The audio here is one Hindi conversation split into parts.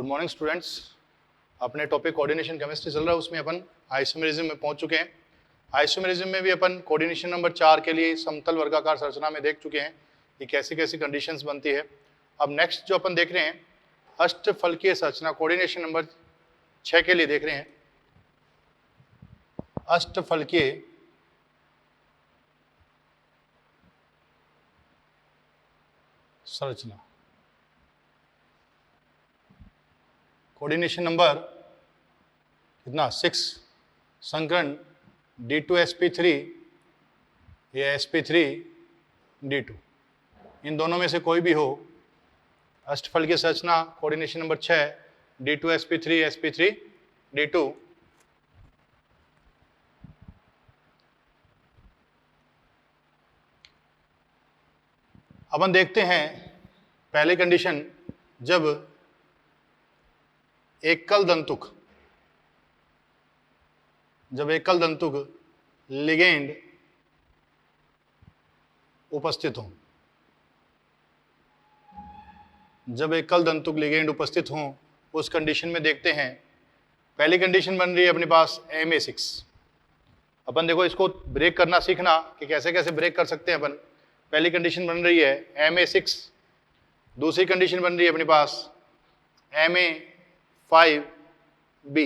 Good morning students. अपने टॉपिक कोऑर्डिनेशन केमिस्ट्री चल रहा है, उसमें अपन आइसोमेरिज्म में पहुंच चुके हैं। आइसोमेरिज्म में भी अपन कोऑर्डिनेशन नंबर 4 के लिए समतल वर्गाकार संरचना में देख चुके हैं कि कैसी कैसी कंडीशंस बनती है। अब नेक्स्ट जो अपन देख रहे हैं अष्टफलकीय संरचना, कोऑर्डिनेशन नंबर 6 के लिए देख रहे हैं अष्टफलकीय संरचना। कोऑर्डिनेशन नंबर कितना 6, संकरण D2sp3 या sp3D2, इन दोनों में से कोई भी हो। अष्टफलकीय संरचना कोऑर्डिनेशन नंबर 6 D2sp3 sp3D2। अपन देखते हैं पहली कंडीशन, जब एकल दंतुक लिगेंड उपस्थित हो, जब एकल दंतुक लिगेंड उपस्थित हो उस कंडीशन में देखते हैं पहली कंडीशन बन रही है अपने पास Ma6। अपन देखो इसको ब्रेक करना सीखना कि कैसे कैसे ब्रेक कर सकते हैं अपन। पहली कंडीशन बन रही है Ma6, दूसरी कंडीशन बन रही है अपने पास Ma5b,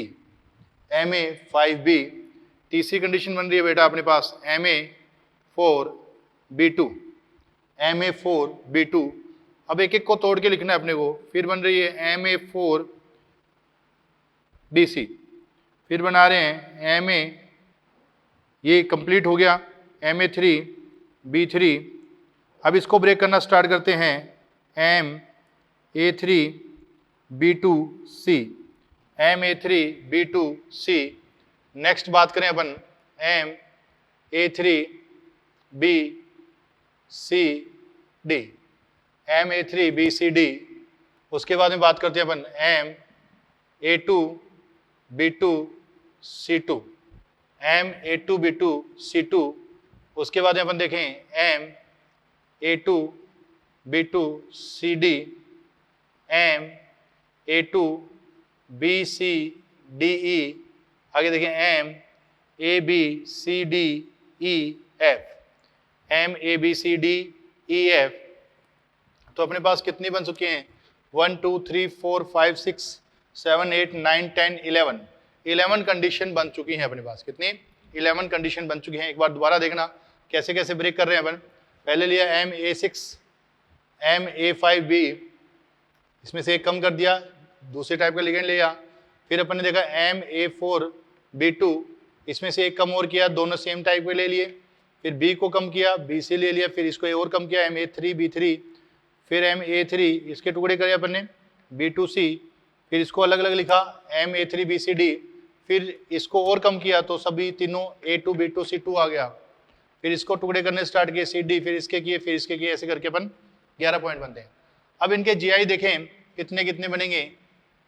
तीसरी कंडीशन बन रही है बेटा अपने पास Ma4b2। अब एक एक को तोड़ के लिखना है अपने को। फिर बन रही है Ma4bc, फिर बना रहे हैं ये कंप्लीट हो गया Ma3b3। अब इसको ब्रेक करना स्टार्ट करते हैं Ma3b2c। नेक्स्ट बात करें अपन Ma3bcd, उसके बाद में बात करते हैं अपन Ma2b2c2, उसके बाद में अपन देखें Ma2b2cd, Ma2bcde, आगे देखें MABCDEF। तो अपने पास कितनी बन चुकी हैं 1 2 3 4 5 6 7 8 9 10 11 कंडीशन बन चुकी हैं अपने पास। कितनी 11 कंडीशन बन चुकी हैं। एक बार दोबारा देखना कैसे कैसे ब्रेक कर रहे हैं अपन। पहले लिया Ma6 Ma5b, इसमें से एक कम कर दिया, दूसरे टाइप का लिगेंड लिया। फिर अपन ने देखा Ma4b2, इसमें से एक कम और किया, दोनों सेम टाइप के ले लिए। फिर B को कम किया, BC ले लिया, फिर इसको और कम किया Ma3b3, फिर Ma3 इसके टुकड़े करे अपन ने B2c, फिर इसको अलग अलग लिखा Ma3bcd, फिर इसको और कम किया तो सभी तीनों A2b2c2 आ गया। फिर इसको टुकड़े करने स्टार्ट किए CD, फिर इसके किए, फिर इसके किए, ऐसे करके अपन 11 पॉइंट बनते हैं। अब इनके GI देखें कितने कितने बनेंगे।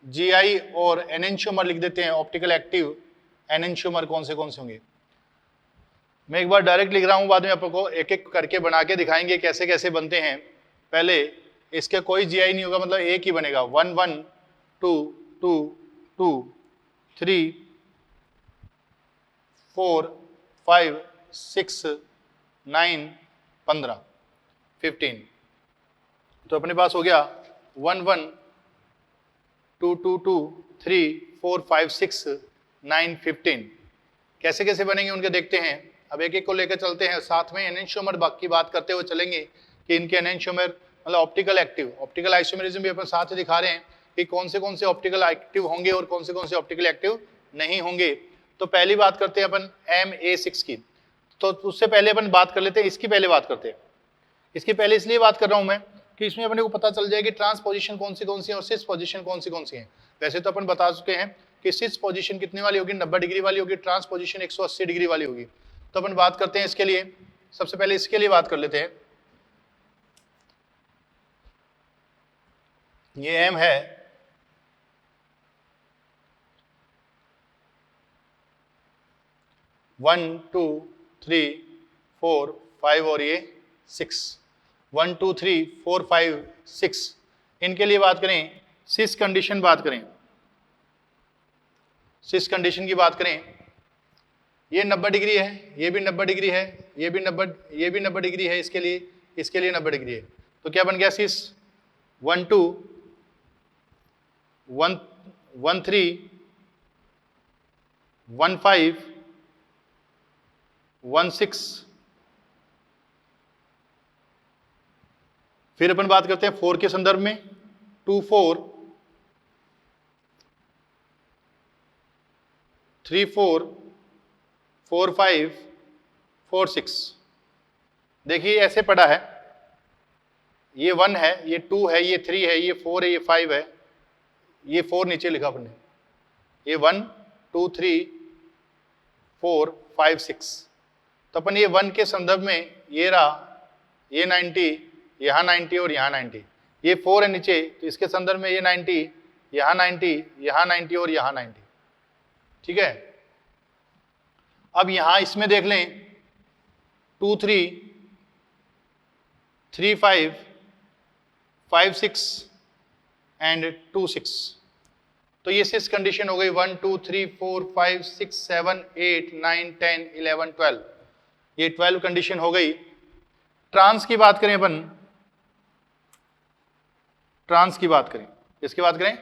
GI और एनेंशियोमर लिख देते हैं, ऑप्टिकल एक्टिव एनेंशियोमर कौन से होंगे। मैं एक बार डायरेक्ट लिख रहा हूं, बाद में आपको एक एक करके बना के दिखाएंगे कैसे कैसे बनते हैं। पहले इसके कोई GI नहीं होगा, मतलब एक ही बनेगा 1 1 2 2 2 3 4 5 6 9 15 15। तो अपने पास हो गया 1 1 2 2 2 3 4 5 6 9 15। कैसे कैसे बनेंगे उनके देखते हैं। अब एक एक को लेकर चलते हैं, साथ में एनेंशियोमर की बात करते हुए चलेंगे कि इनके एनेंशियोमर मतलब ऑप्टिकल एक्टिव, ऑप्टिकल आइसोमेरिज्म भी अपन साथ ही दिखा रहे हैं कि कौन से ऑप्टिकल एक्टिव होंगे और कौन से ऑप्टिकल एक्टिव नहीं होंगे। तो पहली बात करते हैं अपन Ma6 की। तो उससे पहले अपन बात कर लेते हैं, इसकी पहले बात करते हैं। इसकी पहले इसलिए बात कर रहा हूं मैं कि इसमें अपने को पता चल जाए कि ट्रांस पोजीशन कौन सी है और सिस पोजीशन कौन सी है। वैसे तो अपन बता चुके हैं कि सिस पोजीशन कितने वाली होगी, 90 डिग्री वाली होगी, ट्रांस पोजीशन 180 डिग्री वाली होगी। तो अपन बात करते हैं इसके लिए, सबसे पहले इसके लिए बात कर लेते हैं। ये M है, one two three four five और ये 6, 1 2 3 4 5 6। इनके लिए बात करें सिस कंडीशन बात करें, सिस कंडीशन की बात करें, ये 90 डिग्री है, ये भी 90 डिग्री है, ये भी 90 डिग्री है, इसके लिए 90 डिग्री है। तो क्या बन गया सिस 1 2 1 1 3 1 5 1 6। फिर अपन बात करते हैं 4 के संदर्भ में, 2 4 3 4 4 5 4 6। देखिए ऐसे पड़ा है, ये 1 है, ये 2 है, ये 3 है, ये 4 है, ये 5 है, ये 4 नीचे लिखा अपने, ये 1 2 3 4 5 6। तो अपन ये 1 के संदर्भ में ये रहा, ये 90, यहाँ 90 और यहाँ 90, ये 4 है नीचे, तो इसके संदर्भ में ये 90, यहाँ 90, यहाँ 90 और यहाँ 90। ठीक है, अब यहाँ इसमें देख लें 2 3 3 5 5 6 एंड 2 6। तो ये सिस कंडीशन हो गई 1 2 3 4 5 6 7 8 9 10 11 12। ये 12 कंडीशन हो गई। ट्रांस की बात करें अपन, ट्रांस की बात करें, किसकी बात करें?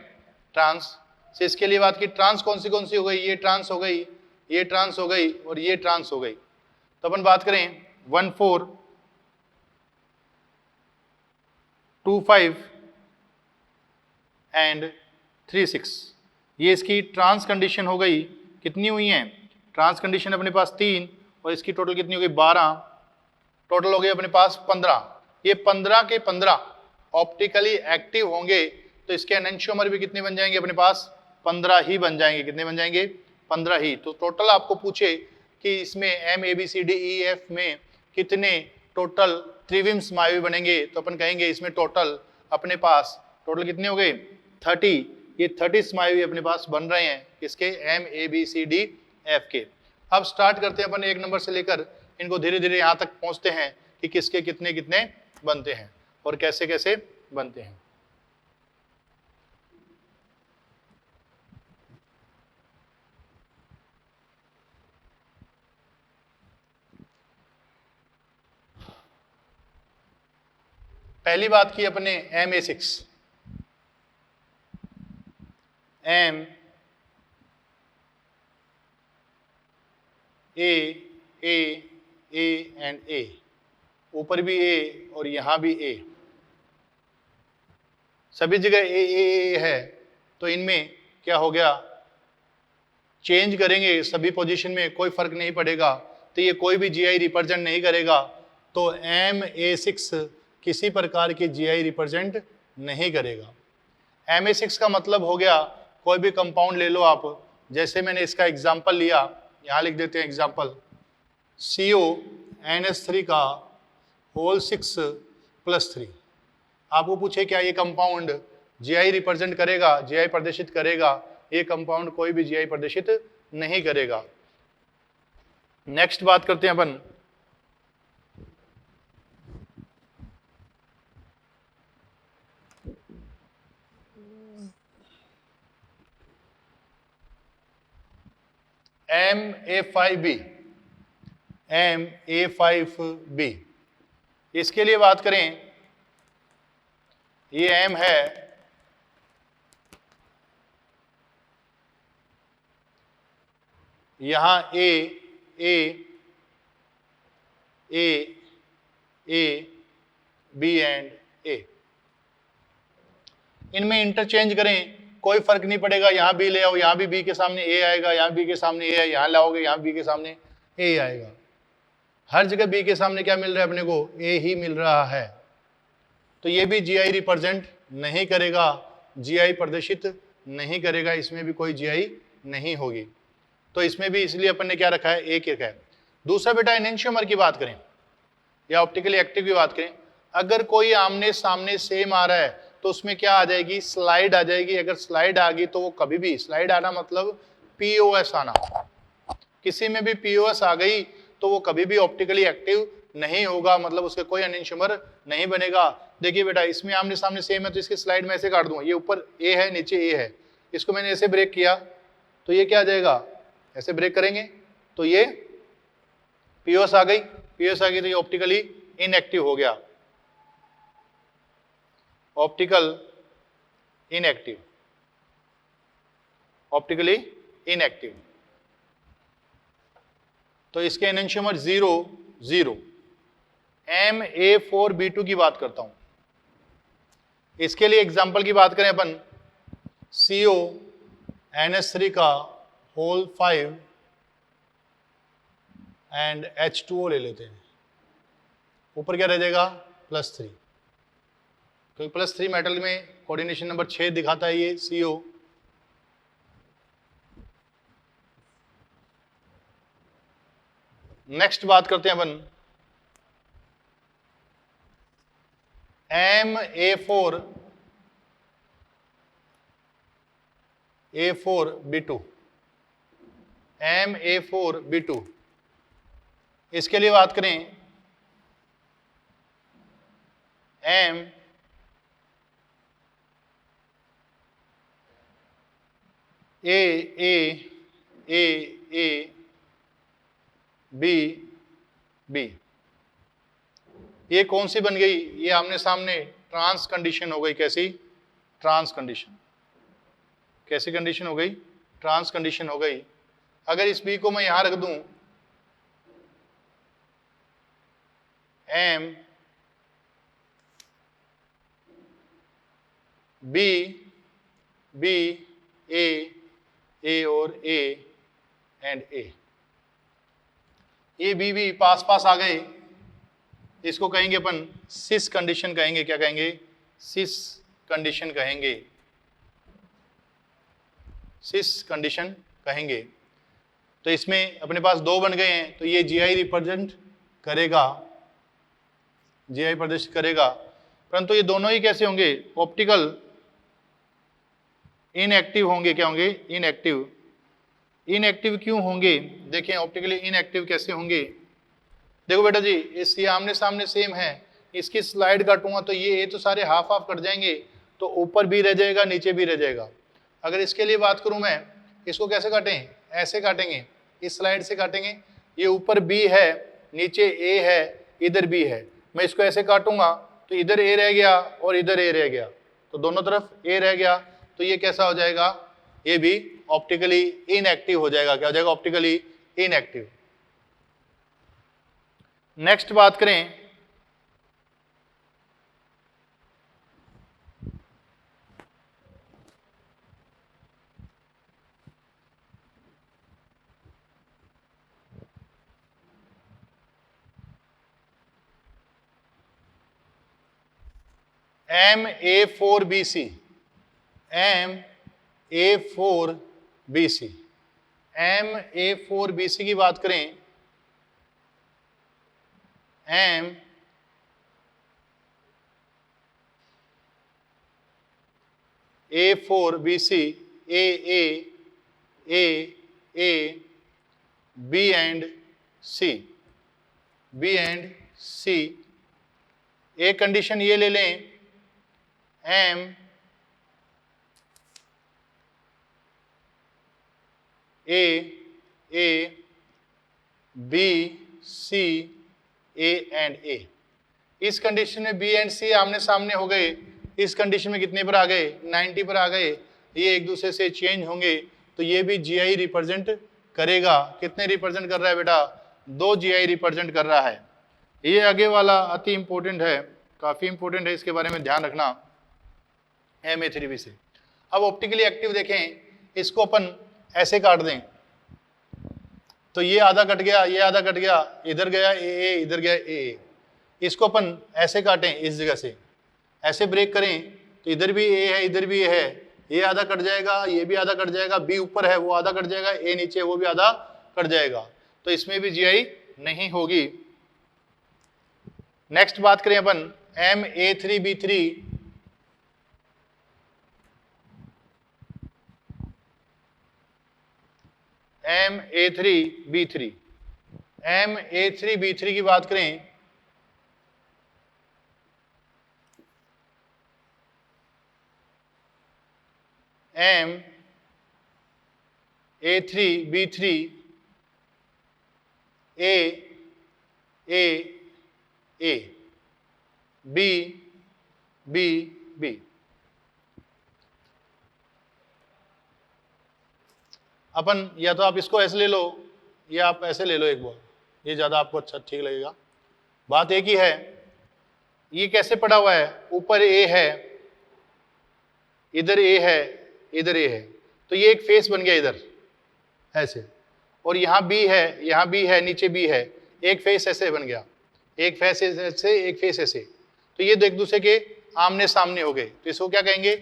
ट्रांस। से इसके लिए बात की, ट्रांस कौन सी हो गई? ये ट्रांस हो गई, ये ट्रांस हो गई और ये ट्रांस हो गई। तो अपन बात करें 1 4 2 5 एंड 3 6। ये इसकी ट्रांस कंडीशन हो गई। कितनी हुई हैं ट्रांस कंडीशन अपने पास? 3, और इसकी टोटल कितनी हो गई? 12। टोटल हो गई अपने पास 15। ये 15 के 15 ऑप्टिकली एक्टिव होंगे, तो इसके एनेंशियोमर भी कितने बन जाएंगे अपने पास? 15 ही बन जाएंगे। कितने बन जाएंगे? 15 ही। तो टोटल आपको पूछे कि इसमें MABCDEF में कितने टोटल त्रिविम स्नायु बनेंगे, तो अपन कहेंगे इसमें टोटल अपने पास टोटल कितने हो गए? 30। ये 30 स्नायु अपने पास बन रहे हैं किसके? MABCDF के। अब स्टार्ट करते हैं अपन 1 नंबर से लेकर इनको धीरे धीरे यहाँ तक पहुँचते हैं कि किसके कितने कितने बनते हैं और कैसे कैसे बनते हैं। पहली बात की अपने MA6, M A and A, ऊपर भी A और यहां भी A, सभी जगह A है। तो इनमें क्या हो गया? चेंज करेंगे सभी पोजीशन में, कोई फर्क नहीं पड़ेगा, तो ये कोई भी GI रिप्रेजेंट नहीं करेगा। तो MA6 किसी प्रकार की GI रिप्रेजेंट नहीं करेगा। MA6 का मतलब हो गया कोई भी कंपाउंड ले लो आप, जैसे मैंने इसका एग्जांपल लिया, यहां लिख देते हैं एग्जांपल, CONH3 का होल 6 + 3। आपको पूछे क्या ये कंपाउंड GI रिप्रेजेंट करेगा, GI प्रदर्शित करेगा? ये कंपाउंड कोई भी GI प्रदर्शित नहीं करेगा। नेक्स्ट बात करते हैं अपन MA5B। MA5B, इसके लिए बात करें, ये M है, यहां A B एंड A, इनमें इंटरचेंज करें कोई फर्क नहीं पड़ेगा। यहां B ले आओ, यहां भी B के सामने A आएगा, यहां B के सामने A है, यहां लाओगे यहां B के सामने A आएगा। हर जगह B के सामने क्या मिल रहा है अपने को? A ही मिल रहा है। तो ये भी GI रिप्रेजेंट नहीं करेगा, GI प्रदर्शित नहीं करेगा, इसमें भी कोई GI नहीं होगी। तो इसमें भी इसलिए अपन ने क्या रखा है? एक रखा है। दूसरा बेटा एनेंशियोमर की बात करें या ऑप्टिकली एक्टिव की बात करें, अगर कोई आमने सामने सेम आ रहा है तो उसमें क्या आ जाएगी? स्लाइड आ जाएगी। अगर स्लाइड आ गई तो वो कभी भी, स्लाइड आना मतलब POS आना, किसी में भी POS आ गई तो वो कभी भी ऑप्टिकली एक्टिव नहीं होगा, मतलब उसके कोई एनेंशियोमर नहीं बनेगा। देखिए बेटा इसमें आमने सामने सेम है तो इसकी स्लाइड में ऐसे काट दूंगा, ये ऊपर ए है नीचे ए है, इसको मैंने ऐसे ब्रेक किया तो ये क्या आ जाएगा, ऐसे ब्रेक करेंगे तो ये पीओएस आ गई, पीओएस आ गई तो ये ऑप्टिकली इनएक्टिव हो गया, ऑप्टिकल इनएक्टिव, ऑप्टिकली इनएक्टिव। तो इसके एनंशियोमर 0 0। Ma4B2 की बात करता हूं, इसके लिए एग्जांपल की बात करें अपन, CONH3 का होल 5 एंड H2O ले लेते हैं, ऊपर क्या रह जाएगा +3, क्योंकि +3 मेटल में कोऑर्डिनेशन नंबर 6 दिखाता है ये CO। नेक्स्ट बात करते हैं अपन Ma4B2, Ma4B2, इसके लिए बात करें M A B B, ये कौन सी बन गई, ये आमने सामने ट्रांस कंडीशन हो गई, कैसी ट्रांस कंडीशन, कैसी कंडीशन हो गई, ट्रांस कंडीशन हो गई। अगर इस बी को मैं यहां रख दूं M B B A और A एंड A, ये बी भी पास पास आ गए, इसको कहेंगे अपन सिस कंडीशन कहेंगे, क्या कहेंगे, सिस कंडीशन कहेंगे, सिस कंडीशन कहेंगे। तो इसमें अपने पास 2 बन गए हैं तो ये GI रिप्रेजेंट करेगा, GI प्रदर्शित करेगा, परंतु ये दोनों ही कैसे होंगे, ऑप्टिकल इनएक्टिव होंगे, क्या होंगे, इनएक्टिव। इनएक्टिव क्यों होंगे, देखें ऑप्टिकली इनएक्टिव कैसे होंगे। देखो बेटा जी, इस ये आमने सामने सेम है, इसकी स्लाइड काटूंगा तो ये तो सारे हाफ हाफ कट जाएंगे, तो ऊपर भी रह जाएगा नीचे भी रह जाएगा। अगर इसके लिए बात करूं मैं, इसको कैसे काटें, ऐसे काटेंगे, इस स्लाइड से काटेंगे, ये ऊपर B है नीचे A है इधर B है, मैं इसको ऐसे काटूंगा तो इधर A रह गया और इधर A रह गया, तो दोनों तरफ A रह गया, तो ये कैसा हो जाएगा, ये भी ऑप्टिकली इनएक्टिव हो जाएगा, क्या हो जाएगा, ऑप्टिकली इनएक्टिव। नेक्स्ट बात करें Ma4BC, Ma4BC, Ma4BC की बात करें, A4BC, A B and C, B and C, एक कंडीशन ये ले लें M A B C A and A, इस कंडीशन में B एंड C आमने सामने हो गए, इस कंडीशन में कितने पर आ गए, 90 पर आ गए, ये एक दूसरे से चेंज होंगे, तो ये भी GI रिप्रेजेंट करेगा। कितने रिप्रेजेंट कर रहा है बेटा, 2 GI रिप्रेजेंट कर रहा है। ये आगे वाला अति इंपॉर्टेंट है, काफी इंपॉर्टेंट है, इसके बारे में ध्यान रखना, Ma3BC। अब ऑप्टिकली एक्टिव देखें, इसको अपन ऐसे काट दें तो ये आधा कट गया, ये आधा कट गया, इधर गया AA, इधर गया AA, इसको अपन ऐसे काटें, इस जगह से ऐसे ब्रेक करें तो इधर भी A है इधर भी A है, ये आधा कट जाएगा, ये भी आधा कट जाएगा, B ऊपर है वो आधा कट जाएगा, A नीचे वो भी आधा कट जाएगा, तो इसमें भी GI नहीं होगी। नेक्स्ट बात करें अपन Ma3B3, Ma3B3, Ma3B3 की बात करें M A3B3 A A A B B B। अपन या तो आप इसको ऐसे ले लो या आप ऐसे ले लो एक बार, ये ज़्यादा आपको अच्छा ठीक लगेगा। बात एक ही है, ये कैसे पड़ा हुआ है, ऊपर ए है, इधर ए है, इधर ए है, तो ये एक फेस बन गया इधर ऐसे, और यहाँ बी है, यहाँ बी है, नीचे बी है, एक फेस ऐसे बन गया, एक फेस ऐसे, एक फेस ऐसे, तो ये एक दूसरे के आमने सामने हो गए, तो इसको क्या कहेंगे,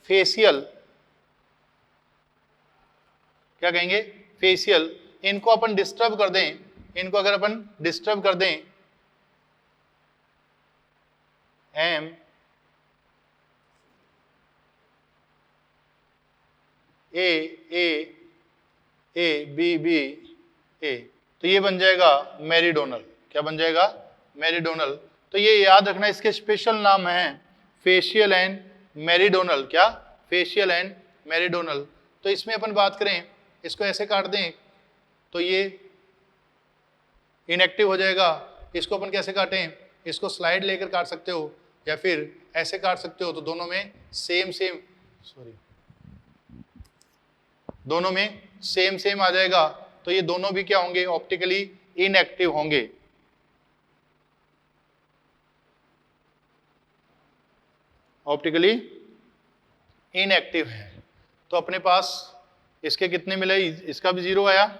फेशियल, क्या कहेंगे, फेशियल। इनको अपन डिस्टर्ब कर दें, इनको अगर अपन डिस्टर्ब कर दें, M A A A B B A, तो ये बन जाएगा मेरिडोनल। क्या बन जाएगा, मेरिडोनल। तो ये याद रखना, इसके स्पेशल नाम है फेशियल एंड मेरिडोनल। क्या, फेशियल एंड मेरिडोनल। तो इसमें अपन बात करें, इसको ऐसे काट दें तो ये इनएक्टिव हो जाएगा। इसको अपन कैसे काटें, इसको स्लाइड लेकर काट सकते हो या फिर ऐसे काट सकते हो, तो दोनों में सेम दोनों में सेम आ जाएगा। तो ये दोनों भी क्या होंगे, ऑप्टिकली इनएक्टिव होंगे। ऑप्टिकली इनएक्टिव है। तो अपने पास इसके कितने मिले, इसका भी 0 आया,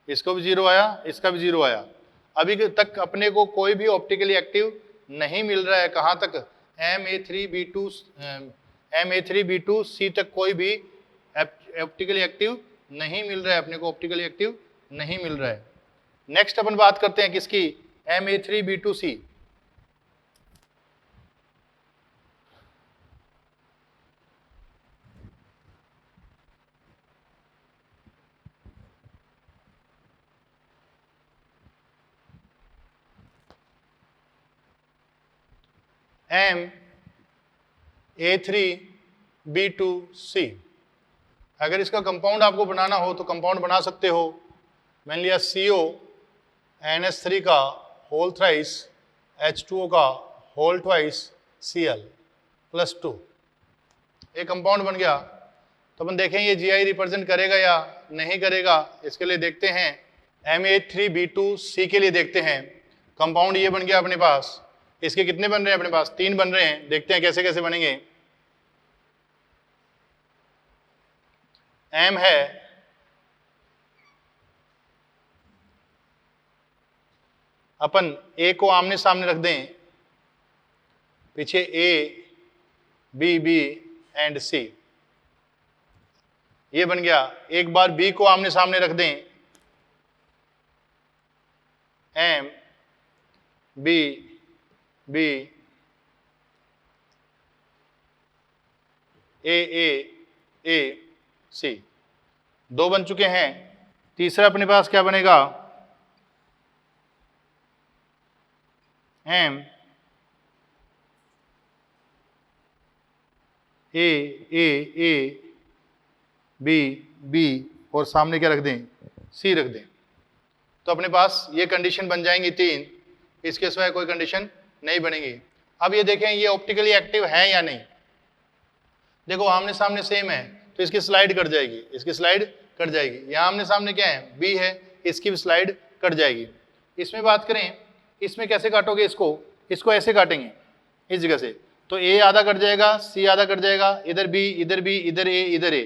इसको भी 0 आया, इसका भी 0 आया। अभी तक अपने को कोई भी ऑप्टिकली एक्टिव नहीं मिल रहा है। कहाँ तक, MA3B2C तक कोई भी ऑप्टिकली एक्टिव नहीं मिल रहा है, अपने को ऑप्टिकली एक्टिव नहीं मिल रहा है। नेक्स्ट अपन बात करते हैं किसकी, MA3B2C। MA3B2C, अगर इसका कंपाउंड आपको बनाना हो तो कंपाउंड बना सकते हो। मान लिया CO NH3 का होल थ्राइस H2O का होल ट्वाइस Cl +2, एक कंपाउंड बन गया। तो अपन देखें ये GI रिप्रेजेंट करेगा या नहीं करेगा, इसके लिए देखते हैं। MA3B2C के लिए देखते हैं, कंपाउंड ये बन गया अपने पास। इसके कितने बन रहे हैं अपने पास, 3 बन रहे हैं। देखते हैं कैसे कैसे बनेंगे। M है, अपन A को आमने सामने रख दें, पीछे A B B and C, ये बन गया। एक बार B को आमने सामने रख दें, M B B A A A C, 2 बन चुके हैं। तीसरा अपने पास क्या बनेगा, M A A A B B और सामने क्या रख दें, C रख दें। तो अपने पास ये कंडीशन बन जाएंगी 3, इसके सिवाय कोई कंडीशन नहीं बनेगी। अब ये देखें ये ऑप्टिकली एक्टिव है या नहीं। देखो आमने सामने सेम है, तो इसकी स्लाइड कट जाएगी, इसकी स्लाइड कट जाएगी। यहाँ आमने सामने क्या है, B है, इसकी भी स्लाइड कट जाएगी। इसमें बात करें, इसमें कैसे काटोगे, इसको ऐसे काटेंगे इस जगह से, तो A आधा कट जाएगा, C आधा कट जाएगा, इधर B, इधर B, इधर A, इधर A।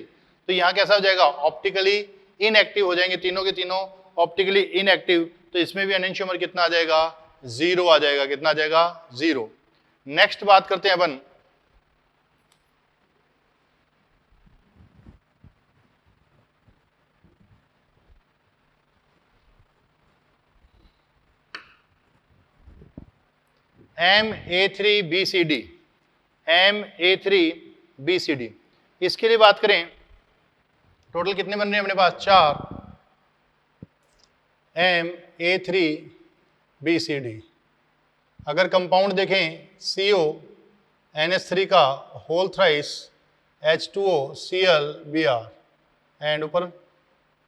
तो यहाँ कैसा हो जाएगा, ऑप्टिकली इनएक्टिव हो जाएंगे, तीनों के तीनों ऑप्टिकली इनएक्टिव। तो इसमें भी एनेंशियोमर कितना आ जाएगा, 0 आ जाएगा। कितना आ जाएगा, 0। नेक्स्ट बात करते हैं अपन, MA3BCD, MA3BCD, इसके लिए बात करें, टोटल कितने बन रहे हैं अपने पास, 4 MA3BCD। अगर कंपाउंड देखें, CO NH3 का whole thrice H2O Cl Br and ऊपर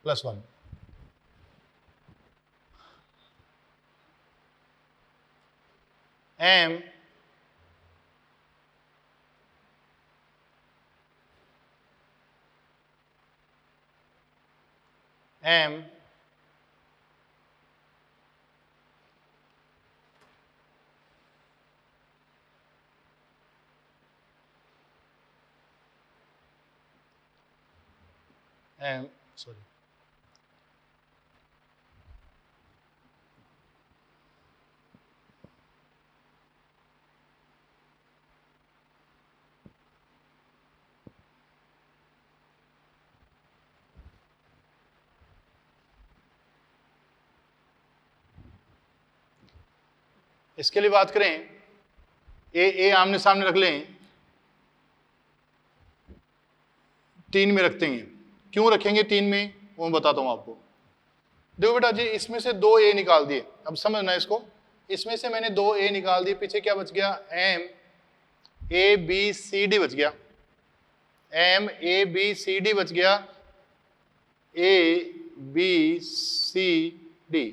+1। M सॉरी इसके लिए बात करें, ए आमने सामने रख लें, 3 में रखते हैं। क्यों रखेंगे 3 में वो मैं बताता हूं आपको। देखो बेटा जी, इसमें से 2 ए निकाल दिए, अब समझना इसको। इसमें से मैंने 2 ए निकाल दिए, पीछे क्या बच गया, M A B C D बच गया, M A B C D बच गया, ए बी सी डी।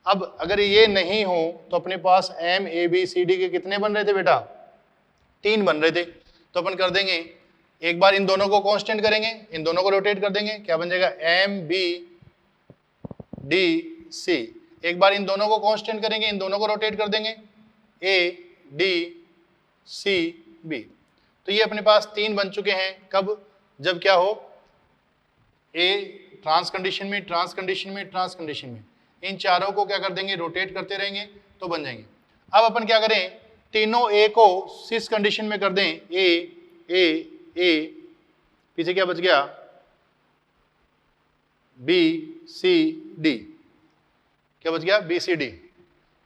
अब अगर ये नहीं हो तो अपने पास M A B C D के कितने बन रहे थे बेटा, 3 बन रहे थे। तो अपन कर देंगे, एक बार इन दोनों को कांस्टेंट करेंगे, इन दोनों को रोटेट कर देंगे, क्या बन जाएगा, एम बी डी सी। एक बार इन दोनों को कांस्टेंट करेंगे, इन दोनों को रोटेट कर देंगे, ए डी सी बी। तो ये अपने पास 3 बन चुके हैं। कब, जब क्या हो, ए ट्रांस कंडीशन में, ट्रांस कंडीशन में, ट्रांस कंडीशन में, इन चारों को क्या कर देंगे, रोटेट करते रहेंगे तो बन जाएंगे। अब अपन क्या करें, तीनों ए को सिस कंडीशन में कर दें, ए पीछे क्या बच गया, बी सी डी, क्या बच गया, बी सी डी।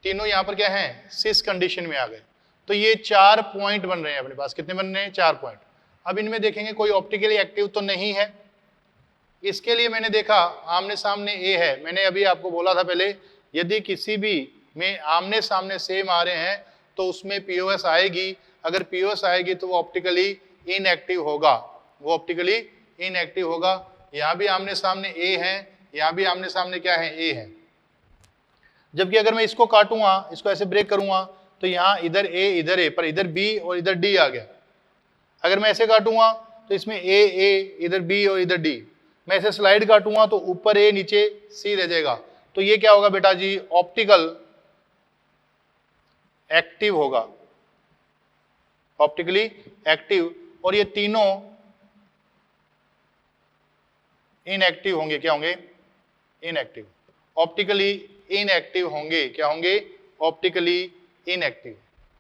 तीनों यहां पर क्या है, सिस कंडीशन में आ गए। तो ये 4 पॉइंट बन रहे हैं अपने पास। कितने बन रहे हैं, 4 पॉइंट। अब इनमें देखेंगे कोई ऑप्टिकली एक्टिव तो नहीं है। इसके लिए मैंने देखा आमने सामने ए है। मैंने अभी आपको बोला था पहले, यदि किसी भी में आमने सामने सेम आ रहे हैं तो उसमें पीओएस आएगी। अगर पीओएस आएगी तो वो ऑप्टिकली इनएक्टिव होगा, वो ऑप्टिकली इनएक्टिव होगा। यहां भी आमने सामने ए है, यहां भी आमने सामने क्या है, ए है। जबकि अगर मैं इसको काटूंगा, इसको ऐसे ब्रेक करूंगा, तो यहां इधर ए, पर इधर बी और इधर डी आ गया। अगर मैं ऐसे काटूंगा तो इसमें ए, इधर बी और इधर डी। मैं ऐसे स्लाइड काटूंगा तो ऊपर ए नीचे सी रह जाएगा। तो ये क्या होगा बेटा जी, ऑप्टिकल एक्टिव होगा, ऑप्टिकली एक्टिव। और ये तीनों इनएक्टिव होंगे, क्या होंगे, इनएक्टिव, ऑप्टिकली इनएक्टिव होंगे। क्या होंगे, ऑप्टिकली इनएक्टिव।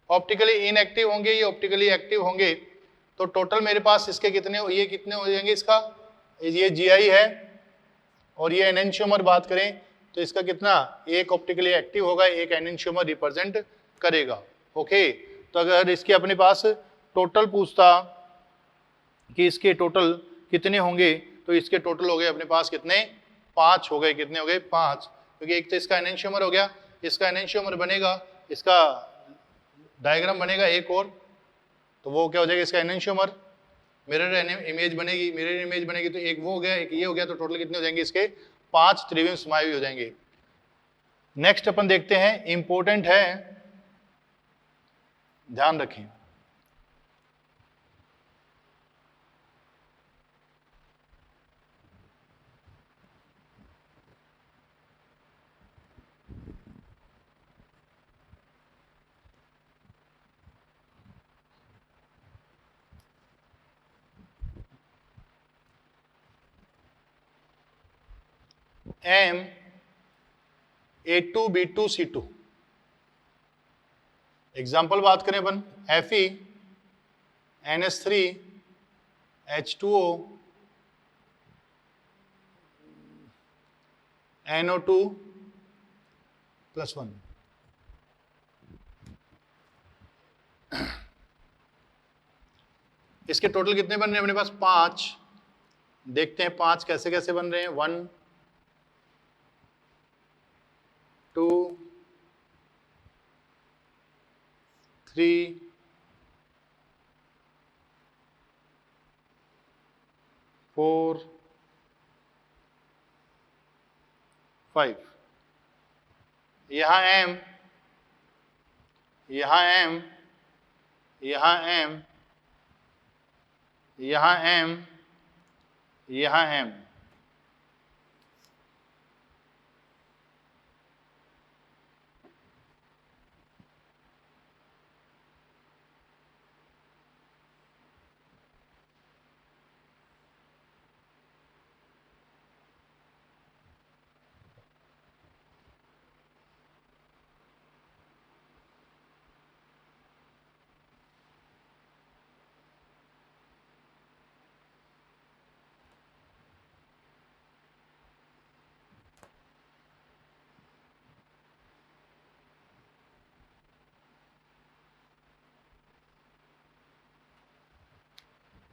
ऑप्टिकली इनएक्टिव होंगे, ये ऑप्टिकली एक्टिव होंगे। तो टोटल मेरे पास इसके कितने, ये कितने हो जाएंगे, इसका ये जीआई है और ये एनेंशियोमर बात करें तो इसका कितना, एक ऑप्टिकली एक्टिव होगा, एक एनेंशियोमर रिप्रेजेंट करेगा। ओके, तो अगर इसके अपने पास टोटल पूछता कि इसके टोटल कितने होंगे, तो इसके टोटल हो गए अपने पास कितने, 5 हो गए। कितने हो गए, 5। क्योंकि एक तो इसका एनेंशियोमर हो गया, इसका एनेंशियोमर बनेगा, इसका डायग्राम बनेगा एक और, तो वो क्या हो जाएगा, इसका एनेंशियोमर, मिरर इमेज बनेगी, मिरर इमेज बनेगी, तो एक वो हो गया, एक ये हो गया। तो टोटल कितने हो जाएंगे, इसके 5 त्रिविम समायोगी हो जाएंगे। नेक्स्ट अपन देखते हैं, इंपॉर्टेंट है, ध्यान रखें। M A2 B2 C2, example बात करें अपन, Fe NH3 H2O NO2 +1। इसके टोटल कितने बन रहे हैं अपने पास, 5। देखते हैं 5 कैसे कैसे बन रहे हैं, 1 2 3 4 5, यहाँ m, यहाँ m, यहाँ m, यहाँ m, यहाँ m।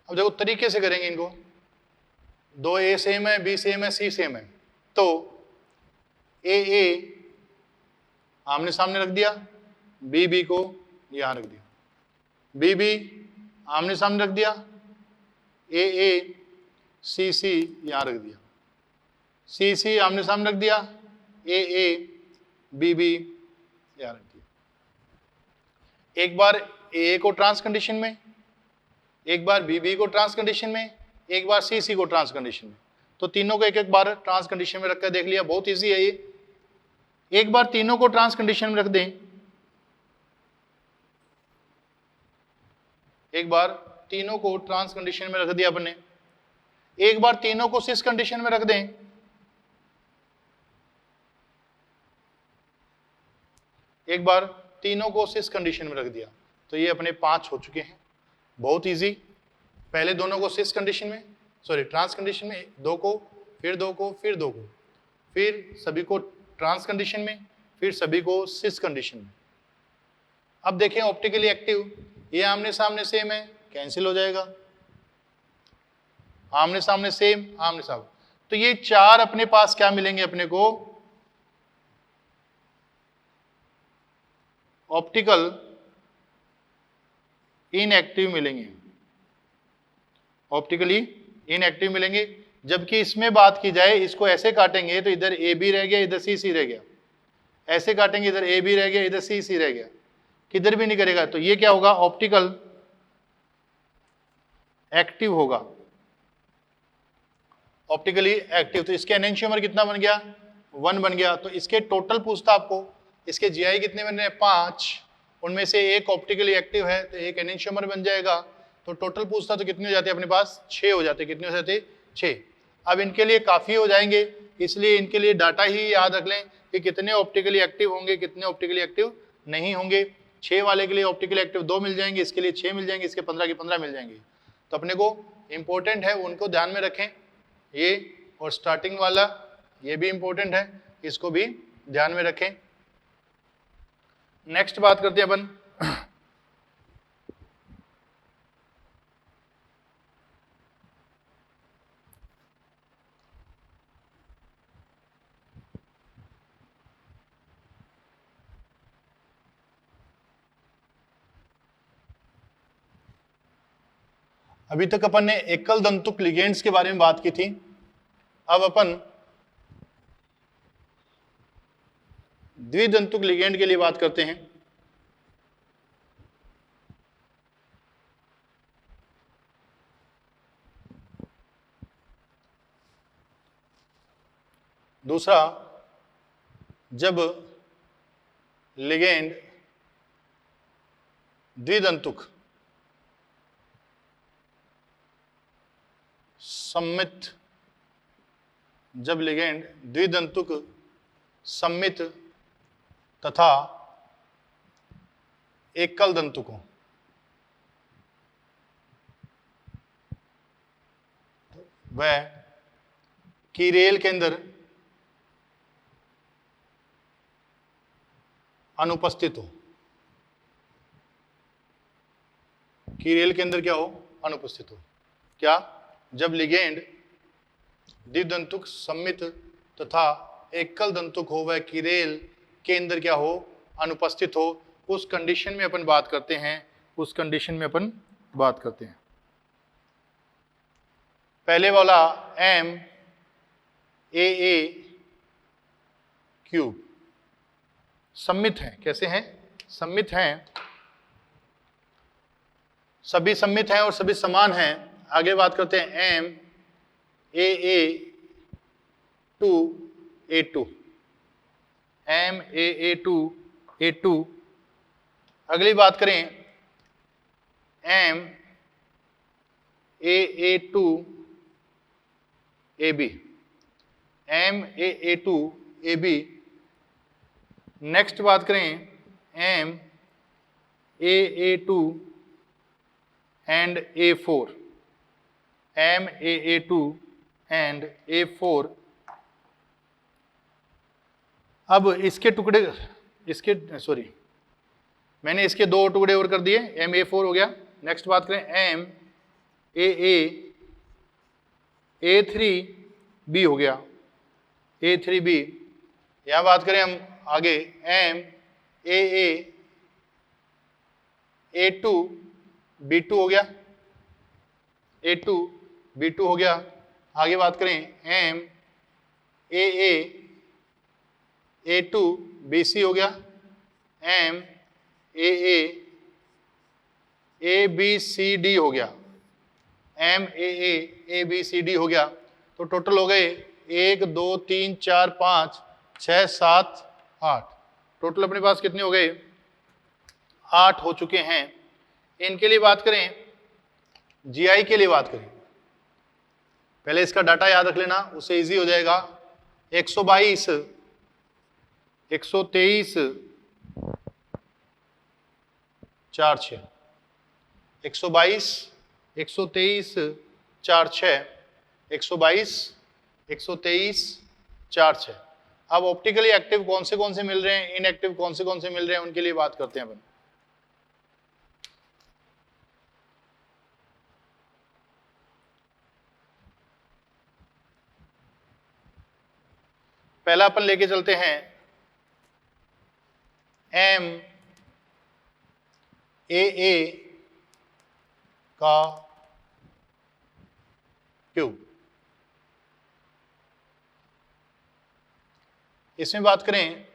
अब देखो तरीके से करेंगे इनको, 2a सेम है, b सेम है, c सेम है, तो a आमने सामने रख दिया, b को यहां रख दिया, b आमने सामने रख दिया, a c यहां रख दिया, c आमने सामने रख दिया, a b यहां रख दिया। एक बार a को ट्रांस कंडीशन में, एक बार b को ट्रांस कंडीशन में, एक बार c को ट्रांस कंडीशन में, तो तीनों को एक एक बार ट्रांस कंडीशन में रखकर देख लिया। बहुत इजी है ये। एक बार तीनों को ट्रांस कंडीशन में रख दें, एक बार तीनों को ट्रांस कंडीशन में रख दिया अपने, एक बार तीनों को सिस कंडीशन में रख दें, एक बार तीनों को सिस कंडीशन में रख दिया, तो ये अपने 5 हो चुके हैं। बहुत इजी। पहले दोनों को सिस कंडीशन में, सॉरी ट्रांस कंडीशन में, 2 को, फिर 2 को, फिर 2 को, फिर सभी को ट्रांस कंडीशन में, फिर सभी को सिस कंडीशन में। अब देखें ऑप्टिकली एक्टिव, ये आमने सामने सेम है, कैंसिल हो जाएगा, आमने सामने सेम, आमने सामने, तो ये 4 अपने पास क्या मिलेंगे अपने को, ऑप्टिकल इनएक्टिव मिलेंगे, ऑप्टिकली इनएक्टिव मिलेंगे। जबकि इसमें बात की जाए, इसको ऐसे काटेंगे तो इधर ए बी रह गया, इधर सी सी रह गया, ऐसे काटेंगे इधर ए बी रह गया, इधर सी सी रह गया, किधर भी नहीं करेगा, तो ये क्या होगा, ऑप्टिकल एक्टिव होगा, ऑप्टिकली एक्टिव। तो इसके एनेंशियोमर कितना बन गया, 1 बन गया। तो इसके टोटल पूछता आपको, इसके जीआई कितने बन रहे हैं, 5, उनमें से एक ऑप्टिकली एक्टिव है तो एक एनेंशियोमर बन जाएगा, तो टोटल पूछता तो कितने हो जाते हैं अपने पास, 6 हो जाते। कितने हो जाते, 6। अब इनके लिए काफी हो जाएंगे, इसलिए इनके लिए डाटा ही याद रख लें कि कितने ऑप्टिकली एक्टिव होंगे, कितने ऑप्टिकली एक्टिव नहीं होंगे। 6 वाले के लिए ऑप्टिकली एक्टिव 2 मिल जाएंगे, इसके लिए 6 मिल जाएंगे, इसके 15 के 15 मिल जाएंगे। तो अपने को इंपॉर्टेंट है, उनको ध्यान में रखें ये, और स्टार्टिंग वाला ये भी इंपॉर्टेंट है, इसको भी ध्यान में रखें। नेक्स्ट बात करते हैं अपन अभी तक अपन ने एकल दंतुक लिगेंड्स के बारे में बात की थी। अब अपन द्विदंतुक लिगेंड के लिए बात करते हैं। दूसरा, जब लिगेंड द्विदंतुक सम्मित, जब लिगेंड द्विदंतुक सम्मित तथा एकल दंतुक हो, वह कीरेल के अंदर अनुपस्थित हो, कीरेल के अंदर क्या हो, अनुपस्थित हो। क्या, जब लिगेंड द्विदंतुक सम्मित तथा एकल दंतुक हो, वह कीरेल के अंदर क्या हो, अनुपस्थित हो, उस कंडीशन में अपन बात करते हैं, उस कंडीशन में अपन बात करते हैं। पहले वाला एम ए क्यूब सममित हैं। कैसे हैं? सममित हैं, सभी सममित हैं और सभी समान हैं। आगे बात करते हैं M A two A two, M A two. अगली बात करें M A two A B, M A two A B. Next बात करें M A two and A four, M A two and A four. अब इसके टुकड़े, मैंने इसके दो टुकड़े और कर दिए, एम ए फोर हो गया। नेक्स्ट बात करें एम ए थ्री बी हो गया, ए थ्री बी। यहां बात करें हम आगे M A two B two हो गया, ए टू बी टू हो गया। आगे बात करें M A two B C हो गया, M A B C D हो गया, M A B C D हो गया। तो टोटल हो गए 1 2 3 4 5 6 7 8। टोटल अपने पास कितने हो गए? 8 हो चुके हैं। इनके लिए बात करें, जीआई के लिए बात करें, पहले इसका डाटा याद रख लेना, उससे इजी हो जाएगा। 122 123 4 6, 122 123 4 6, 122 123 4 6। अब ऑप्टिकली एक्टिव कौन से मिल रहे हैं, इनएक्टिव कौन से मिल रहे हैं, उनके लिए बात करते हैं अपन। पहला अपन लेके चलते हैं एम ए का क्यूब। इसमें बात करें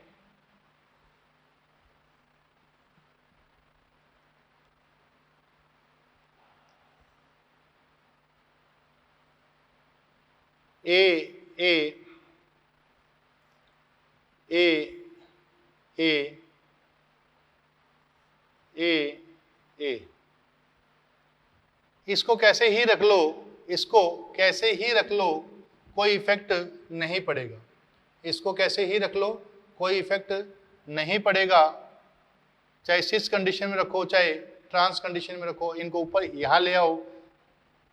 ए इसको कैसे ही रख लो, कोई इफेक्ट नहीं पड़ेगा। इसको कैसे ही रख लो, कोई इफेक्ट नहीं पड़ेगा। चाहे सिस कंडीशन में रखो, चाहे ट्रांस कंडीशन में रखो, इनको ऊपर यहां ले आओ,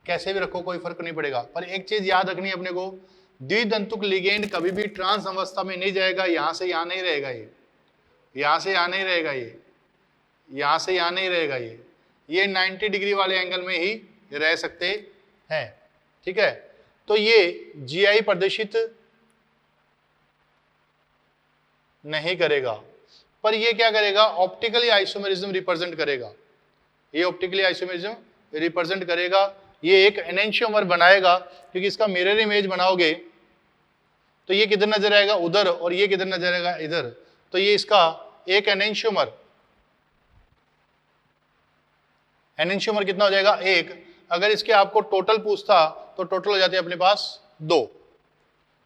कैसे भी रखो कोई फर्क नहीं पड़ेगा। पर एक चीज याद रखनी है अपने को, द्वितंतुक लिगेंड कभी भी ट्रांस अवस्था में नहीं जाएगा। यहां से यहां नहीं रहेगा ये, यहां से यहां नहीं रहेगा ये, यहां से यहां नहीं रहेगा ये 90 डिग्री वाले एंगल में ही रह सकते हैं। ठीक है, तो ये जीआई प्रदर्शित नहीं करेगा, पर ये क्या करेगा, ऑप्टिकली आइसोमेरिज्म रिप्रेजेंट करेगा। ये ऑप्टिकली आइसोमेरिज्म रिप्रेजेंट करेगा। ये एक एनेंशियोमर बनाएगा, क्योंकि इसका मिरर इमेज बनाओगे तो ये किधर नजर आएगा, उधर, और ये किधर नजर आएगा, इधर। तो ये इसका एक एनेंशियोमर कितना हो जाएगा, 1। अगर इसके आपको टोटल पूछता तो टोटल हो जाते अपने पास 2।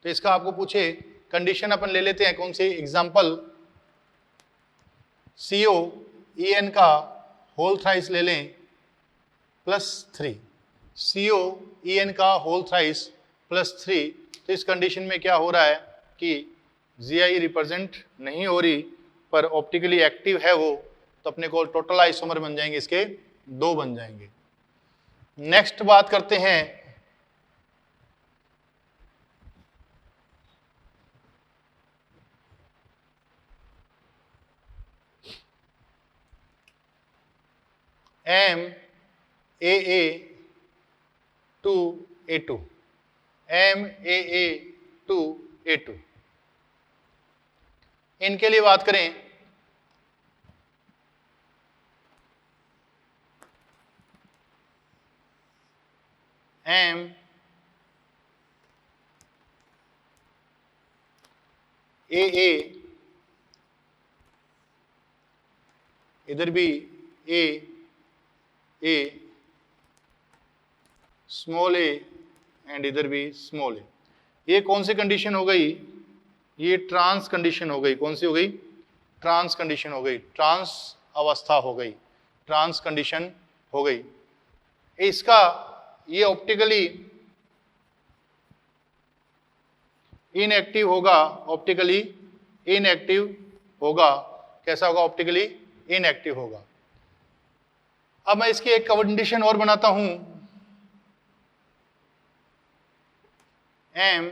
तो इसका आपको पूछे, कंडीशन अपन ले लेते हैं कौन सी, एग्जांपल COEN का होल थ्राइस ले लें +3, COEN का होल थ्राइस +3। तो इस कंडीशन में क्या हो रहा है कि जीआई रिप्रेजेंट नहीं हो रही, पर ऑप्टिकली एक्टिव है वो, तो अपने को टोटल आइसोमर बन जाएंगे, इसके 2 बन जाएंगे। नेक्स्ट बात करते हैं MAA2A2, MAA2A2। इनके लिए बात करें, ए, इधर भी ए, स्मॉल ए एंड इधर भी स्मॉल ए। ये कौन सी कंडीशन हो गई? ये ट्रांस कंडीशन हो गई। कौन सी हो गई? ट्रांस कंडीशन हो गई, ट्रांस अवस्था हो गई, ट्रांस कंडीशन हो गई। इसका ये ऑप्टिकली इनएक्टिव होगा, ऑप्टिकली इनएक्टिव होगा। कैसा होगा? ऑप्टिकली इनएक्टिव होगा। अब मैं इसकी एक कंडीशन और बनाता हूं, एम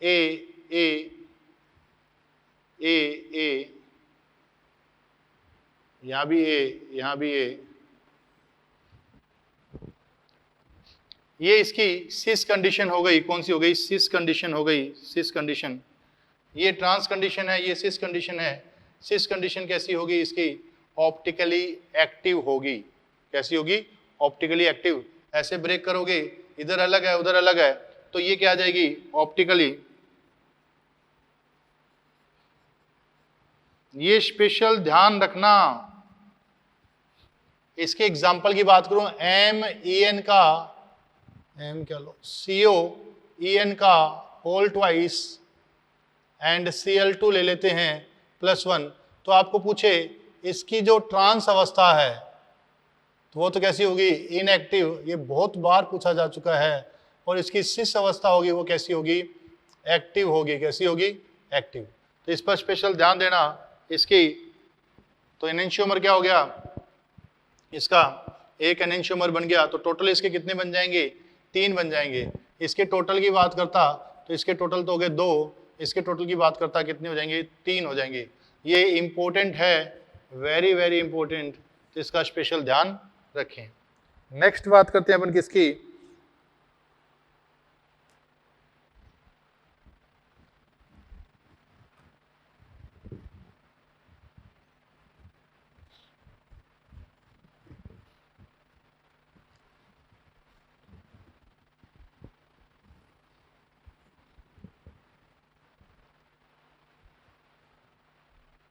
ए ए ए ए, यहां भी ए, यहां भी ए, ये इसकी सिस कंडीशन हो गई। कौन सी हो गई? सिस कंडीशन हो गई, सिस कंडीशन। ये ट्रांस कंडीशन है, ये सिस कंडीशन है। सिस कंडीशन कैसी होगी इसकी? ऑप्टिकली एक्टिव होगी। कैसी होगी? Optically active. ऐसे ब्रेक करोगे, इधर अलग है उधर अलग है, तो ये क्या आ जाएगी? ऑप्टिकली। ये स्पेशल ध्यान रखना। इसके एग्जाम्पल की बात करूं, एम ई एन का, एम क्या लो, CO ई एन का होल ट्वाइस एंड Cl2 ले लेते हैं +1, तो आपको पूछे इसकी जो ट्रांस अवस्था है तो वो तो कैसी होगी? इनएक्टिव। ये बहुत बार पूछा जा चुका है। और इसकी सिस अवस्था होगी, वो कैसी होगी? एक्टिव होगी। कैसी होगी? एक्टिव। तो इस पर स्पेशल ध्यान देना इसकी। तो एनेंशियोमर क्या हो गया इसका? एक एनेंशियोमर बन गया, तो टोटल इसके कितने बन जाएंगे? 3 बन जाएंगे। इसके टोटल की बात करता तो इसके टोटल तो हो गए 2, इसके टोटल की बात करता कितने हो जाएंगे? 3 हो जाएंगे। ये इंपॉर्टेंट है, वेरी वेरी इंपॉर्टेंट, तो इसका स्पेशल ध्यान रखें। नेक्स्ट बात करते हैं अपन किसकी?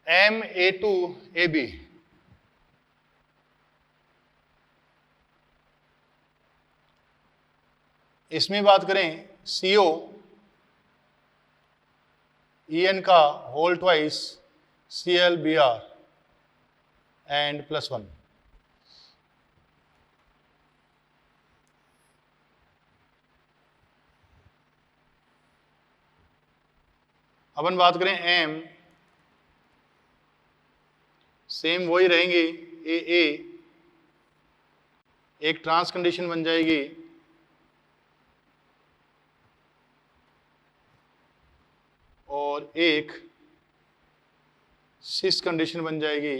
MA2AB। इसमें बात करें CO EN का होल ट्वाइस ClBr एंड +1। अपन बात करें M, सेम वही रहेंगे। AA एक ट्रांस कंडीशन बन जाएगी, और एक सिस कंडीशन बन जाएगी।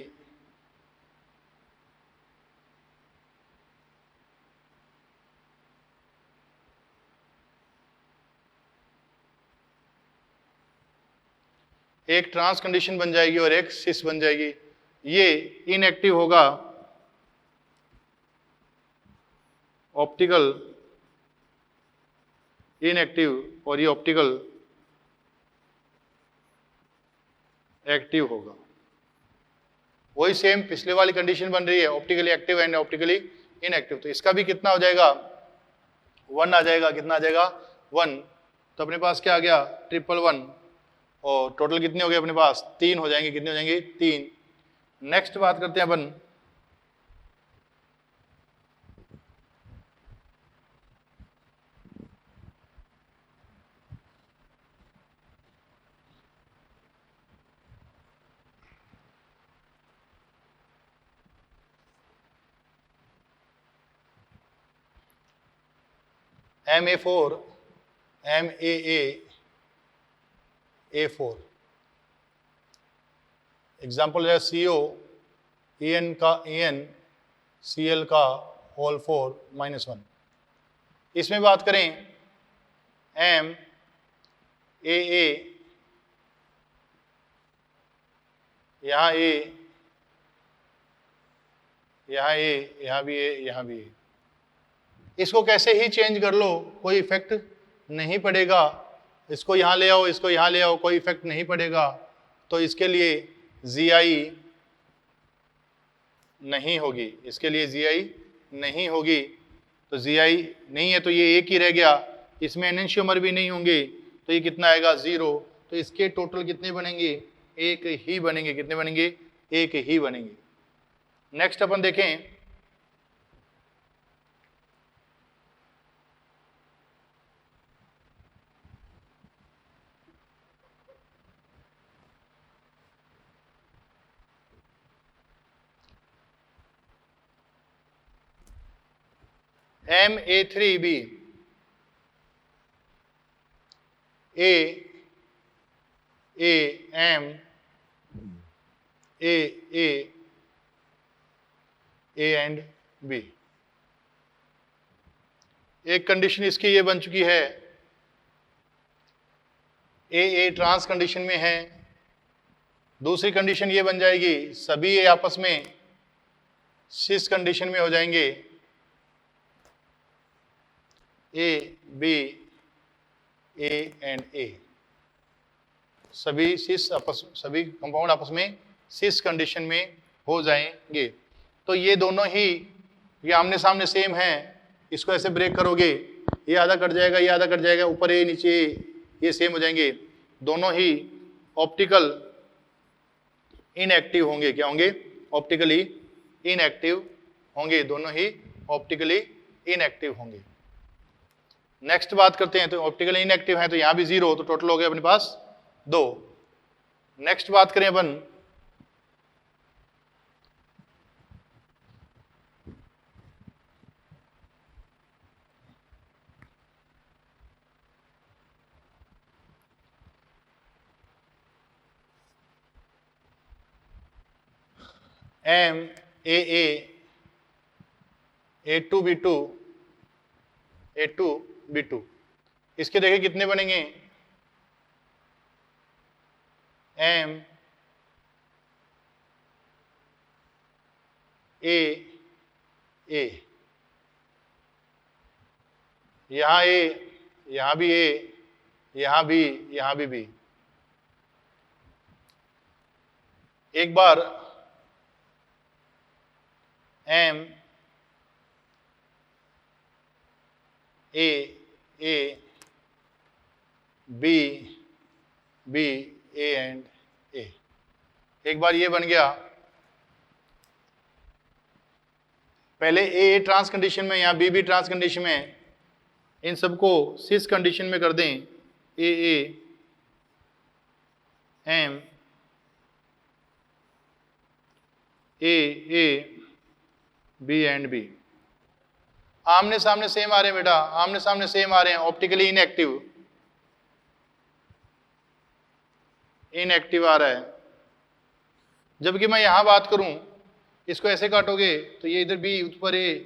एक ट्रांस कंडीशन बन जाएगी और एक सिस बन जाएगी। ये इनएक्टिव होगा, ऑप्टिकल इनएक्टिव, और ये ऑप्टिकल एक्टिव होगा। वही सेम पिछले वाली कंडीशन बन रही है, optically active and optically inactive. तो इसका भी कितना हो जाएगा? 1 आ जाएगा। कितना आ जाएगा? 1। तो अपने पास क्या आ गया? 111। और टोटल कितने हो गए अपने पास? 3 हो जाएंगे। कितने हो जाएंगे? 3। नेक्स्ट बात करते हैं अपन MA4 MAA4। एग्जाम्पल है CO EN का EN Cl का होल 4 -1। इसमें बात करें MAA, यहाँ A, यहाँ A, यहाँ भी A, यहाँ भी A। इसको कैसे ही चेंज कर लो कोई इफेक्ट नहीं पड़ेगा, इसको यहाँ ले आओ, इसको यहाँ ले आओ, कोई इफेक्ट नहीं पड़ेगा। तो इसके लिए GI नहीं होगी, इसके लिए GI नहीं होगी। तो GI नहीं है तो ये एक ही रह गया, इसमें एनेंशियोमर भी नहीं होंगे, तो ये कितना आएगा 0। तो इसके टोटल कितने बनेंगे, एक ही बनेंगे। कितने बनेंगे, एक ही बनेंगे। नेक्स्ट अपन देखें, Ma3B AM A and B। एक कंडीशन इसकी ये बन चुकी है, A ट्रांस कंडीशन में है। दूसरी कंडीशन ये बन जाएगी, सभी A आपस में सिस कंडीशन में हो जाएंगे, A B A and A, सभी कंपाउंड आपस में सिस कंडीशन में हो जाएंगे। तो ये दोनों ही, ये आमने सामने सेम है, इसको ऐसे ब्रेक करोगे, ये आधा कट जाएगा, ये आधा कट जाएगा, ऊपर ए नीचे ये सेम हो जाएंगे। दोनों ही ऑप्टिकल इनएक्टिव होंगे। क्या होंगे, ऑप्टिकली इनएक्टिव होंगे, दोनों ही ऑप्टिकली इनएक्टिव होंगे। नेक्स्ट बात करते हैं, तो ऑप्टिकली इनएक्टिव है तो यहां भी 0, तो टोटल हो गया अपने पास 2। नेक्स्ट बात करें अपन, MAA A2B2 A2B2, इसके देखिए कितने बनेंगे, M A A, यहाँ A, यहाँ भी A, यहाँ भी B। एक बार M A B A and A, एक बार ये बन गया। पहले A ट्रांस कंडीशन में, यहाँ B ट्रांस कंडीशन में, इन सबको सिस कंडीशन में कर दें, A M A B and B, आमने सामने सेम आ रहे हैं बेटा, आमने सामने सेम आ रहे हैं, ऑप्टिकली इनएक्टिव आ रहा है। जबकि मैं यहां बात करूं, इसको ऐसे काटोगे तो ये इधर B ऊपर A,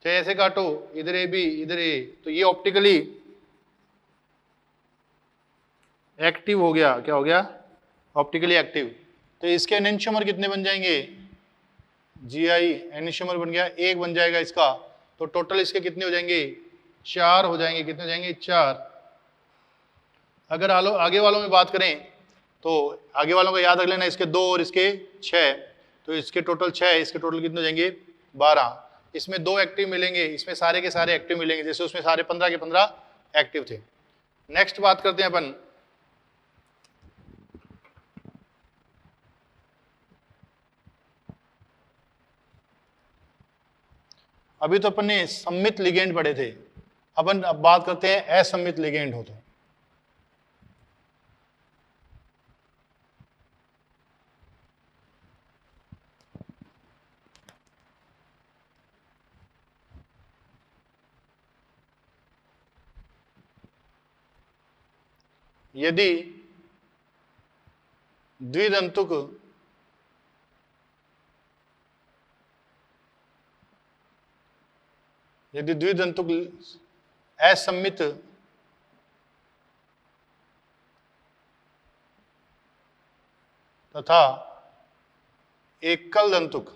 चाहे ऐसे काटो, इधर A B इधर A, तो ये ऑप्टिकली एक्टिव हो गया। क्या हो गया, ऑप्टिकली एक्टिव। तो इसके एनेंशियोमर कितने बन जाएंगे, GI एनेंशियोमर बन गया 1 बन जाएगा इसका, तो टोटल इसके कितने हो जाएंगे, 4 हो जाएंगे। कितने हो जाएंगे, 4। अगर आगे वालों में बात करें तो आगे वालों का याद रख लेना, इसके 2 और इसके 6, तो इसके टोटल 6, इसके टोटल कितने हो जाएंगे, 12। इसमें 2 एक्टिव मिलेंगे, इसमें सारे के सारे एक्टिव मिलेंगे, जैसे उसमें सारे 15 के 15 एक्टिव थे। नेक्स्ट बात करते हैं अपन, अभी तो अपन ने सममित लिगेंड पढ़े थे, अपन अब बात करते हैं असममित लिगेंड हो तो। यदि द्विदंतुक असममित तथा एकल दंतुक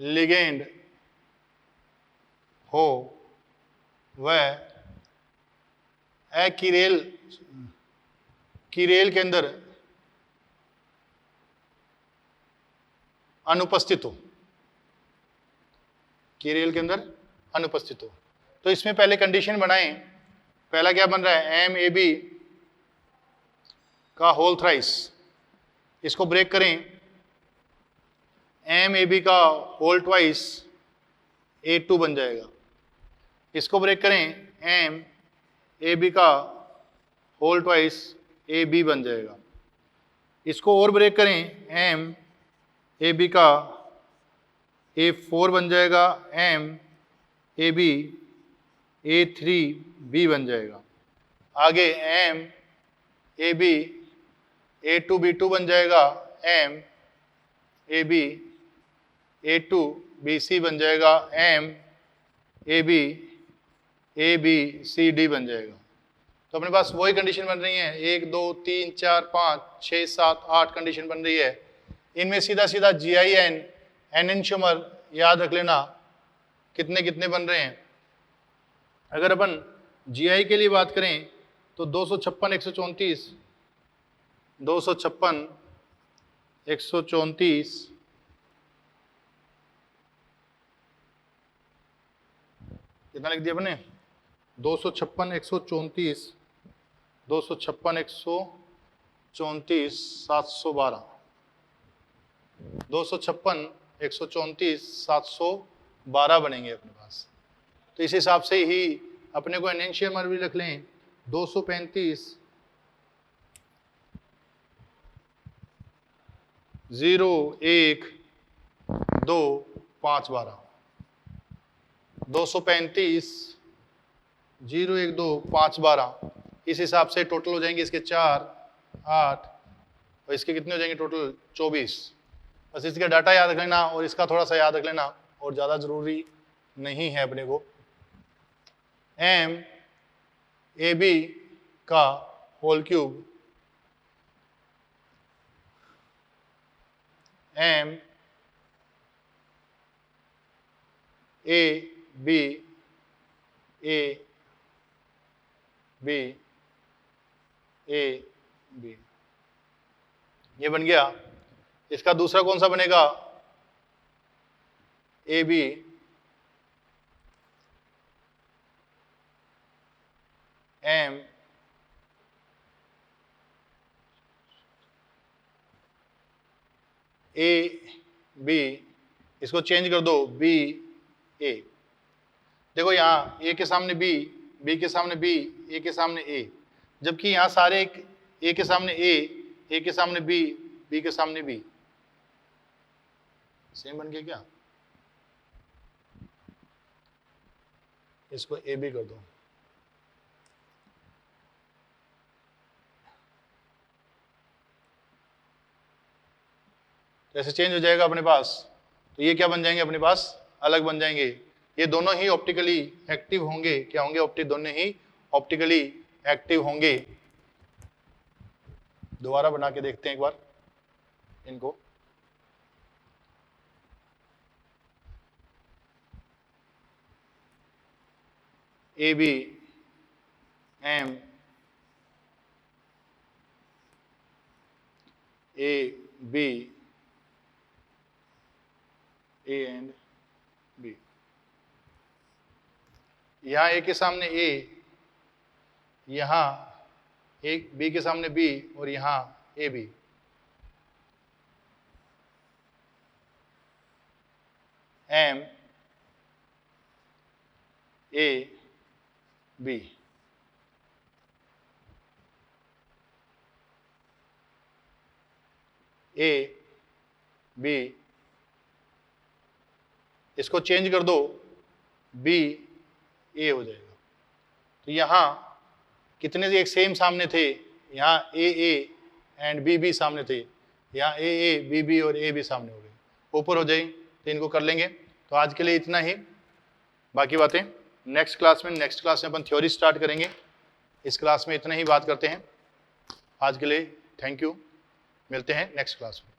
लिगेंड हो वह कीरेल के अंदर अनुपस्थित हो, कीरेल के अंदर अनुपस्थित हो। तो इसमें पहले कंडीशन बनाएं। पहला क्या बन रहा है, एम ए बी का होल थ्राइस, इसको ब्रेक करें, एम ए बी का होल ट्वाइस ए टू बन जाएगा। इसको ब्रेक करें, एम ए बी का होल ट्वाइस ए बी बन जाएगा। इसको और ब्रेक करें, एम ए बी का ए फोर बन जाएगा, M A B A three B बन जाएगा। आगे M A B A two B two बन जाएगा, M A B A two B C बन जाएगा, M A B C D बन जाएगा। तो अपने पास वही कंडीशन बन रही है, 1 2 3 4 5 6 7 8 कंडीशन बन रही है। इनमें सीधा सीधा जी आई एन एनेंशियोमर याद रख लेना कितने कितने बन रहे हैं। अगर अपन जी आई के लिए बात करें तो 256 134 256 134 कितना लिख दिया अपने, 256 134 256 134 712 256 134 712 बनेंगे अपने पास। तो इस हिसाब से ही अपने को एनेंशियोमर भी रख लें, 235 0 1 2 5 12 235 0 1 2 5 12। इस हिसाब से टोटल हो जाएंगे इसके 4 8 और इसके कितने हो जाएंगे टोटल 24। बस इसका डाटा याद रख लेना और इसका थोड़ा सा याद रख लेना, और ज़्यादा ज़रूरी नहीं है अपने को। एम ए बी का whole cube, M A B ये बन गया। इसका दूसरा कौन सा बनेगा, A B M A B, इसको चेंज कर दो बी ए। देखो यहाँ ए के सामने बी, बी के सामने बी, ए के सामने ए, जबकि यहाँ सारे ए के सामने ए के सामने बी के सामने बी। सेम बन गया क्या, इसको ए बी कर दो। ऐसे चेंज हो जाएगा अपने पास। तो ये क्या बन जाएंगे अपने पास, अलग बन जाएंगे। ये दोनों ही ऑप्टिकली एक्टिव होंगे, क्या होंगे, दोनों ही ऑप्टिकली एक्टिव होंगे। दोबारा बना के देखते हैं एक बार इनको। A B M A B A and B. यहां ए के सामने ए, यहां एक बी के सामने बी, और यहां A B. M A B, A B, इसको चेंज कर दो, बी ए हो जाएगा। तो यहां कितने एक सेम सामने थे, यहाँ ए एंड बी सामने थे, यहाँ ए बी और ए बी सामने हो गए, ऊपर हो जाए। तो इनको कर लेंगे। तो आज के लिए इतना ही, बाकी बातें नेक्स्ट क्लास में अपन थ्योरी स्टार्ट करेंगे। इस क्लास में इतना ही बात करते हैं। आज के लिए थैंक यू, मिलते हैं नेक्स्ट क्लास में।